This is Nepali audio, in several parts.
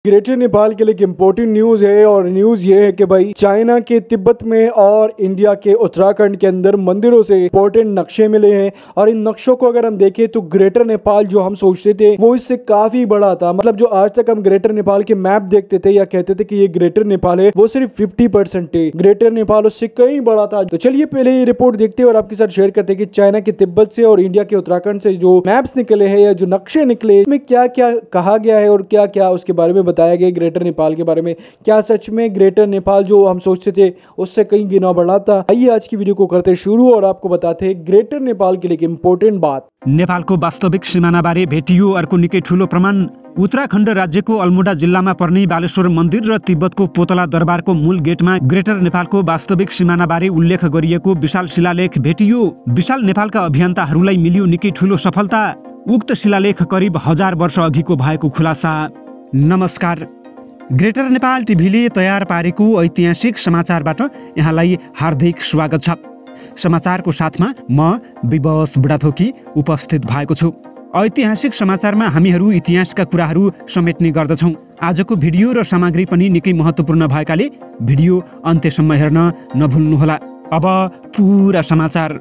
ग्रेटर नेपाल के लिए एक इम्पोर्टेंट न्यूज़ है और न्यूज़ ये है कि भाई चाइना के तिब्बत में और इंडिया के उत्तराखंड के अंदर मंदिरों से इम्पोर्टेंट नक्शे मिले हैं। और इन नक्शों को अगर हम देखें तो ग्रेटर नेपाल जो हम सोचते थे वो इससे काफी बड़ा था। मतलब जो आज तक हम ग्रेटर नेपाल के मैप देखते थे या कहते थे कि ये ग्रेटर नेपाल है, वो सिर्फ 50% है। ग्रेटर नेपाल उससे कहीं बड़ा था। तो चलिए पहले ये रिपोर्ट देखते हैं और आपके साथ शेयर करते हैं कि चाइना के तिब्बत से और इंडिया के उत्तराखंड से जो मैप्स निकले हैं या जो नक्शे निकले इसमें क्या क्या कहा गया है और क्या क्या उसके बारे में बताया गया ग्रेटर नेपाल के बारे में। क्या सच में ग्रेटर नेपाल जो हम सोचते थे उससे कहीं गिना बढ़ा था? आइए आज की वीडियो को करते शुरू और आपको बताते हैं ग्रेटर नेपाल के लिए एक इम्पोर्टेंट बात। नेपालको वास्तविक सिमानाबारे भेटियो अर्को निकै ठूलो प्रमाण। उत्तराखण्ड राज्यको अल्मोडा जिल्लामा पर्ने बालेश्वर मन्दिर र तिब्बतको पोतला दरबारको मूल गेटमा ग्रेटर नेपालको वास्तविक सिमानाबारे उल्लेख गरिएको विशाल शिलालेख भेटियो। विशाल नेपालका अभियन्ताहरूलाई मिल्यो निकै ठूलो सफलता। उक्त शिलालेख करिब 1000 वर्ष अघिको भएको खुलासा। नमस्कार, ग्रेटर नेपाल टिभीले तयार पारेको ऐतिहासिक समाचारबाट यहाँलाई हार्दिक स्वागत छ। समाचारको साथमा म विवश बुढाथोकी उपस्थित भएको छु। ऐतिहासिक समाचारमा हामीहरू इतिहासका कुराहरू समेट्ने गर्दछौँ। आजको भिडियो र सामग्री पनि निकै महत्त्वपूर्ण भएकाले भिडियो अन्त्यसम्म हेर्न नभुल्नुहोला। अब पुरा समाचार।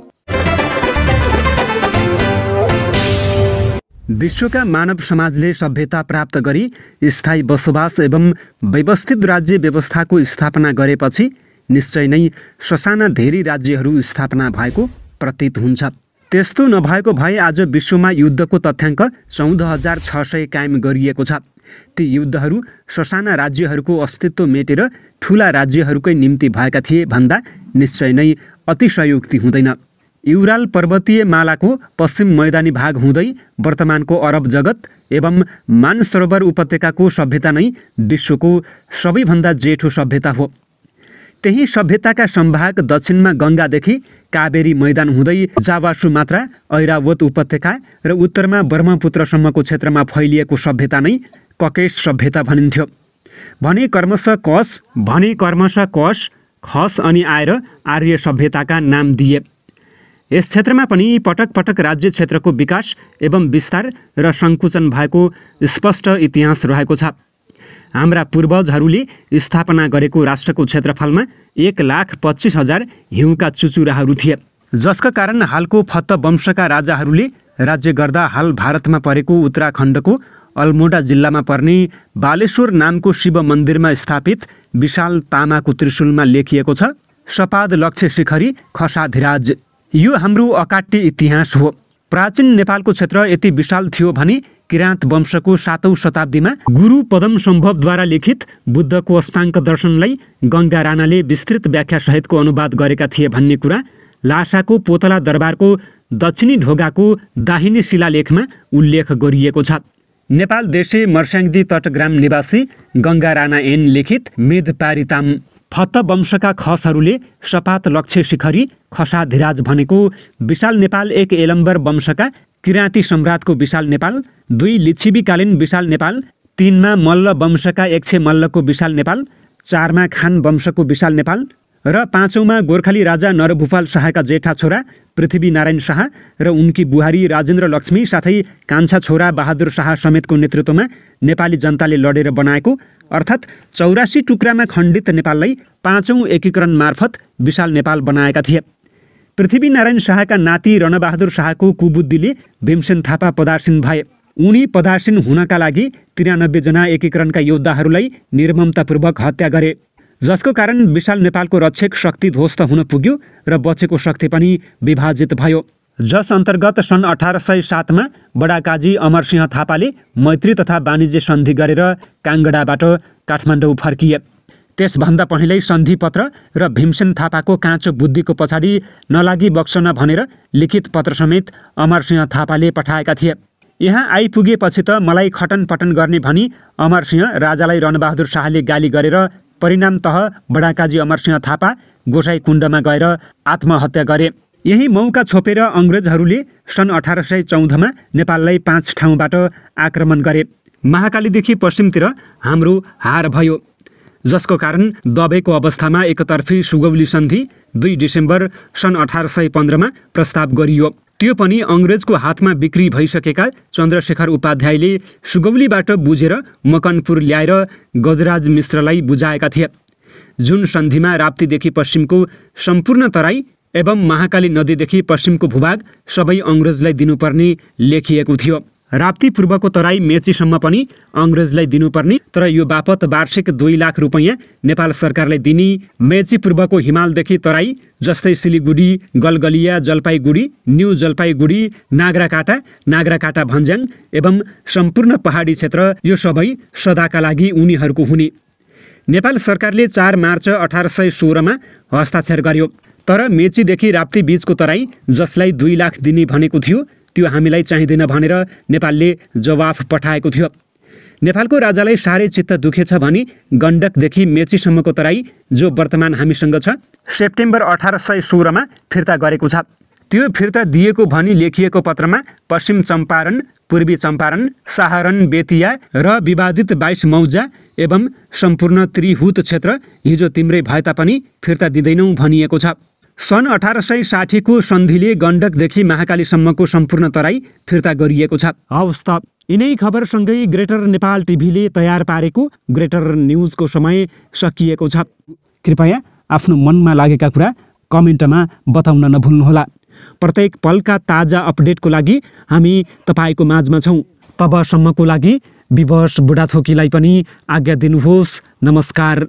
विश्वका मानव समाजले सभ्यता प्राप्त गरी स्थायी बसोबास एवं व्यवस्थित राज्य व्यवस्थाको स्थापना गरेपछि निश्चय नै ससाना धेरै राज्यहरू स्थापना भएको प्रतीत हुन्छ। त्यस्तो नभएको भए आज विश्वमा युद्धको तथ्याङ्क 14,600 कायम गरिएको छ। ती युद्धहरू ससाना राज्यहरूको अस्तित्व मेटेर ठुला राज्यहरूकै निम्ति भएका थिए भन्दा निश्चय नै अतिशयोक्ति हुँदैन। युराल पर्वतीय मालाको पश्चिम मैदानी भाग हुँदै वर्तमानको अरब जगत एवं मानसरोवर उपत्यकाको सभ्यता नै विश्वको सबैभन्दा जेठो सभ्यता हो। त्यही सभ्यताका सम्भाग दक्षिणमा गङ्गादेखि कावेरी मैदान हुँदै जावा सुमात्रा ऐरावत उपत्यका र उत्तरमा ब्रह्मपुत्रसम्मको क्षेत्रमा फैलिएको सभ्यता नै ककेश सभ्यता भनिन्थ्यो। भने क्रमशः कस खस अनि आएर आर्य सभ्यताका नाम दिए। यस क्षेत्रमा पनि पटक पटक राज्य क्षेत्रको विकास एवं विस्तार र सङ्कुचन भएको स्पष्ट इतिहास रहेको छ। हाम्रा पूर्वजहरूले स्थापना गरेको राष्ट्रको क्षेत्रफलमा 1,25,000 हिउँका चुचुराहरू थिए, जसका कारण हालको फत्त वंशका राजाहरूले राज्य गर्दा हाल भारतमा परेको उत्तराखण्डको अल्मोडा जिल्लामा पर्ने बालेश्वर नामको शिव मन्दिरमा स्थापित विशाल तामाको त्रिशूलमा लेखिएको छ, सपाद लक्ष्य शिखरी खसाधिराज। यो हाम्रो अकाट्य इतिहास हो। प्राचीन नेपालको क्षेत्र यति विशाल थियो भने किराँत वंशको 7औं शताब्दीमा गुरु पदम सम्भवद्वारा लिखित बुद्धको अष्टाङ्ग दर्शनलाई गङ्गा राणाले विस्तृत व्याख्यासहितको अनुवाद गरेका थिए भन्ने कुरा लासाको पोतला दरबारको दक्षिणी ढोगाको दाहिने शिलालेखमा उल्लेख गरिएको छ। नेपाल देशे मर्स्याङ्दी तटग्राम निवासी गङ्गा राणा एन लिखित मेदपारिताम। फत्त वंशका खसहरूले सपात लक्ष्य शिखरी खसाधिराज भनेको विशाल नेपाल, 1 एलम्बर वंशका किराँती सम्राटको विशाल नेपाल, 2 लिच्छिवीकालीन विशाल नेपाल, 3मा मल्ल वंशका यक्षे मल्लको विशाल नेपाल, 4मा खान वंशको विशाल नेपाल र 5औँमा गोर्खाली राजा नरभूपाल शाहका जेठा छोरा पृथ्वीनारायण शाह र उनकी बुहारी राजेन्द्र लक्ष्मी साथै कान्छा छोरा बहादुर शाह समेतको नेतृत्वमा नेपाली जनताले लडेर बनाएको अर्थात् 84 टुक्रामा खण्डित नेपाललाई 5औँ एकीकरण मार्फत विशाल नेपाल बनाएका थिए। पृथ्वीनारायण शाहका नाति रणबहादुर शाहको कुबुद्धिले भीमसेन थापा पदार्सिन भए। उनी पदार्सिन हुनका लागि 93 जना एकीकरणका योद्धाहरूलाई निर्ममतापूर्वक हत्या गरे, जसको कारण विशाल नेपालको रक्षक शक्ति ध्वस्त हुन पुग्यो र बचेको शक्ति पनि विभाजित भयो, जस अन्तर्गत सन् 1807मा बडाकाजी अमरसिंह थापाले मैत्री तथा वाणिज्य सन्धि गरेर काङ्गडाबाट काठमाडौँ फर्किए। त्यसभन्दा पहिल्यै सन्धिपत्र र भीमसेन थापाको काँचो बुद्धिको पछाडि नलागी बक्सन भनेर लिखित पत्र समेत अमरसिंह थापाले पठाएका थिए। यहाँ आइपुगेपछि त मलाई खटन पटन गर्ने भनी अमरसिंह राजालाई रणबहादुर शाहले गाली गरेर परिणामतः बडाकाजी अमरसिंह थापा गोसाईकुण्डमा गएर आत्महत्या गरे। यही मौका छोपेर अङ्ग्रेजहरूले सन् 1814मा नेपाललाई 5 ठाउँबाट आक्रमण गरे। महाकालीदेखि पश्चिमतिर हाम्रो हार भयो, जसको कारण दबेको अवस्थामा एकतर्फी सुगौली सन्धि 2 डिसेम्बर सन् 1815मा प्रस्ताव गरियो। त्यो पनि अङ्ग्रेजको हातमा बिक्री भइसकेका चन्द्रशेखर उपाध्यायले सुगौलीबाट बुझेर मकनपुर ल्याएर गजराज मिश्रलाई बुझाएका थिए। जुन सन्धिमा राप्तीदेखि पश्चिमको सम्पूर्ण तराई एवं महाकाली नदीदेखि पश्चिमको भूभाग सबै अङ्ग्रेजलाई दिनुपर्ने लेखिएको थियो। राप्ती पूर्वको तराई मेचीसम्म पनि अङ्ग्रेजलाई दिनुपर्ने, तर यो बापत वार्षिक 2 लाख रुपैयाँ नेपाल सरकारले दिने। मेची पूर्वको हिमालदेखि तराई जस्तै सिलिगुडी, गलगलिया, जलपाइगुडी, न्यू जलपाइगुडी, नागराकाटा भन्ज्याङ एवं सम्पूर्ण पहाडी क्षेत्र यो सबै सदाका लागि उनीहरूको हुने। नेपाल सरकारले 4 मार्च 1816 मा हस्ताक्षर गर्यो। तर मेचीदेखि राप्ती बीचको तराई जसलाई 2 लाख दिने भनेको थियो त्यो हामीलाई चाहिँदैन भनेर नेपालले जवाफ पठाएको थियो। नेपालको राजालाई साह्रै चित्त दुखेछ भने गण्डकदेखि मेचीसम्मको तराई जो वर्तमान हामीसँग छ सेप्टेम्बर 1816 मा फिर्ता गरेको छ। त्यो फिर्ता दिएको भनी लेखिएको पत्रमा पश्चिम चम्पारण, पूर्वी चम्पारण, सहारन, बेतिया र विवादित 22 मौजा एवं सम्पूर्ण त्रिहुत क्षेत्र हिजो तिम्रै भए तापनि फिर्ता दिँदैनौ भनिएको छ। सन् 1860 को सन्धिले गण्डकदेखि महाकालीसम्मको सम्पूर्ण तराई फिर्ता गरिएको छ। हवस् त, यिनै खबरसँगै ग्रेटर नेपाल टिभीले तयार पारेको ग्रेटर न्युजको समय सकिएको छ। कृपया आफ्नो मनमा लागेका कुरा कमेन्टमा बताउन नभुल्नुहोला। प्रत्येक पलका ताजा अपडेटको लागि हामी तपाईँको माझमा छौँ। तबसम्मको लागि विवश बुढाथोकीलाई पनि आज्ञा दिनुहोस्। नमस्कार।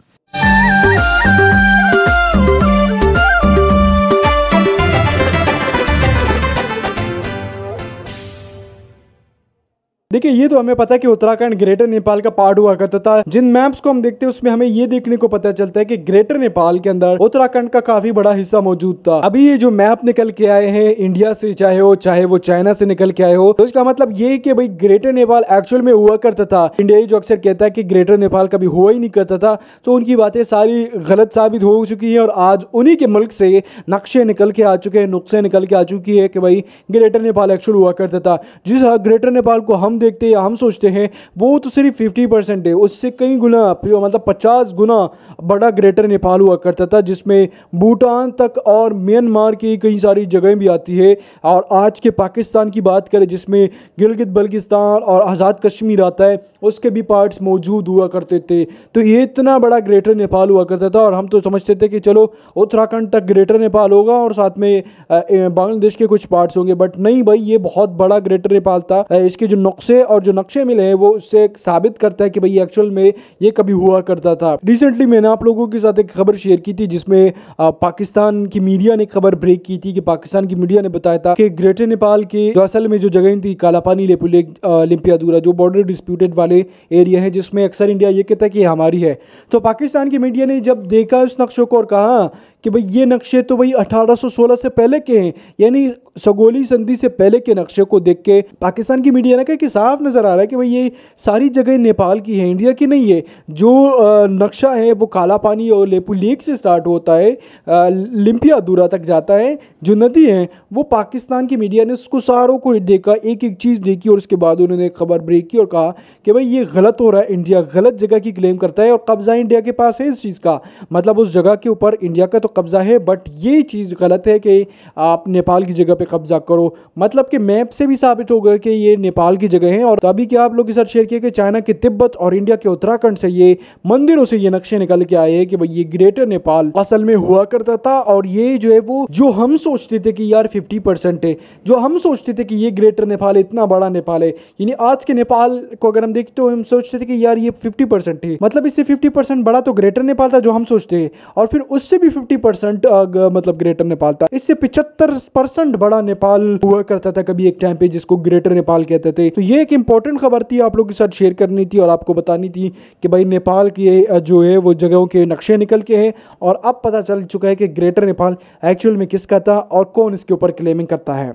देखिए, ये तो हमें पता है कि उत्तराखंड ग्रेटर नेपाल का पार्ट हुआ करता था। जिन मैप्स को हम देखते हैं उसमें हमें ये देखने को पता चलता है कि ग्रेटर नेपाल के अंदर उत्तराखंड का काफी बड़ा हिस्सा मौजूद था। अभी ये जो मैप निकल के आए हैं इंडिया से, चाहे वो चाइना से निकल के आए हो, तो इसका मतलब ये है कि भाई ग्रेटर नेपाल एक्चुअल में हुआ करता था। इंडिया जो अक्सर कहता है कि ग्रेटर नेपाल कभी हुआ ही नहीं करता था, तो उनकी बातें सारी गलत साबित हो चुकी है और आज उन्हीं के मुल्क से नक्शे निकल के आ चुके हैं, नुस्खे निकल के आ चुकी है कि भाई ग्रेटर नेपाल एक्चुअल हुआ करता था। जिस ग्रेटर नेपाल को हम देखते हैं, हम सोचते हैं, वो तो सिर्फ 50% है, उससे कई गुना, मतलब 50 गुना बड़ा ग्रेटर नेपाल हुआ करता था, जिसमें भूटान तक और म्यांमार की कई सारी जगहें भी आती है। और आज के पाकिस्तान की बात करें जिसमें गिलगित बल्किस्तान और आज़ाद कश्मीर आता है, उसके भी पार्ट्स मौजूद हुआ करते थे। तो ये इतना बड़ा ग्रेटर नेपाल हुआ करता था और हम तो समझते थे कि चलो उत्तराखंड तक ग्रेटर नेपाल होगा और साथ में बांग्लादेश के कुछ पार्ट्स होंगे, बट नहीं भाई, ये बहुत बड़ा ग्रेटर नेपाल था। इसके जो नुस्खे और जो नक्शे मिले हैं वो उससे साबित करता है कि भाई एक्चुअल में ये कभी हुआ करता था। रिसेंटली मैंने आप लोगों के साथ एक खबर शेयर की थी जिसमें पाकिस्तान की मीडिया ने खबर ब्रेक की थी कि पाकिस्तान की मीडिया ने बताया था कि ग्रेटर नेपाल के जो असल में जो जगह थी कालापानी, लेपुलेख, लिम्पियादुरा, जो बॉर्डर डिस्प्यूटेड वाले एरिया है जिसमें अक्सर इंडिया ये कहता है कि हमारी है। तो पाकिस्तान की मीडिया ने जब देखा उस नक्शों को और कहा कि भाई ये नक्शे तो भाई 1816 से पहले के हैं, यानी सगोली संधि से पहले के नक्शे को देख के पाकिस्तान की मीडिया ने कहा कि साफ नज़र आ रहा है कि भाई ये सारी जगह नेपाल की है, इंडिया की नहीं है। जो नक्शा है वो काला पानी और लेपुलेख से स्टार्ट होता है, लिम्पियादुरा तक जाता है, जो नदी है वो पाकिस्तान की मीडिया ने उसको सारों को देखा, एक एक चीज़ देखी और उसके बाद उन्होंने खबर ब्रेक की और कहा कि भाई ये गलत हो रहा है, इंडिया गलत जगह की क्लेम करता है और कब्जा इंडिया के पास है इस चीज़ का, मतलब उस जगह के ऊपर इंडिया का तो कब्जा है, बट ये चीज़ गलत है कि आप नेपाल की जगह पे कब्जा करो। मतलब कि मैप से भी साबित हो गया कि ये नेपाल की जगह है। और तभी क्या आप लोग के साथ शेयर किया कि चाइना के तिब्बत और इंडिया के उत्तराखंड से ये मंदिरों से ये नक्शे निकल के आए हैं कि भाई ये ग्रेटर नेपाल असल में हुआ करता था। और ये जो है वो जो हम सोचते थे कि यार 50% है, जो हम सोचते थे कि ये ग्रेटर नेपाल इतना बड़ा नेपाल है, यानी आज के नेपाल को अगर हम देखते तो हम सोचते थे कि यार ये 50% है, मतलब इससे 50% बड़ा तो ग्रेटर नेपाल था जो हम सोचते हैं, और फिर उससे भी 50% मतलब ग्रेटर नेपाल था, इससे 75% बड़ा नेपाल हुआ करता था कभी एक टाइम पे, जिसको ग्रेटर नेपाल कहते थे। तो ये एक इंपॉर्टेंट खबर थी, आप लोगों के साथ शेयर करनी थी और आपको बतानी थी कि भाई नेपाल की जो है वो जगहों के नक्शे निकल के हैं और अब पता चल चुका है कि ग्रेटर नेपाल एक्चुअल में किसका था और कौन इसके ऊपर क्लेमिंग करता है।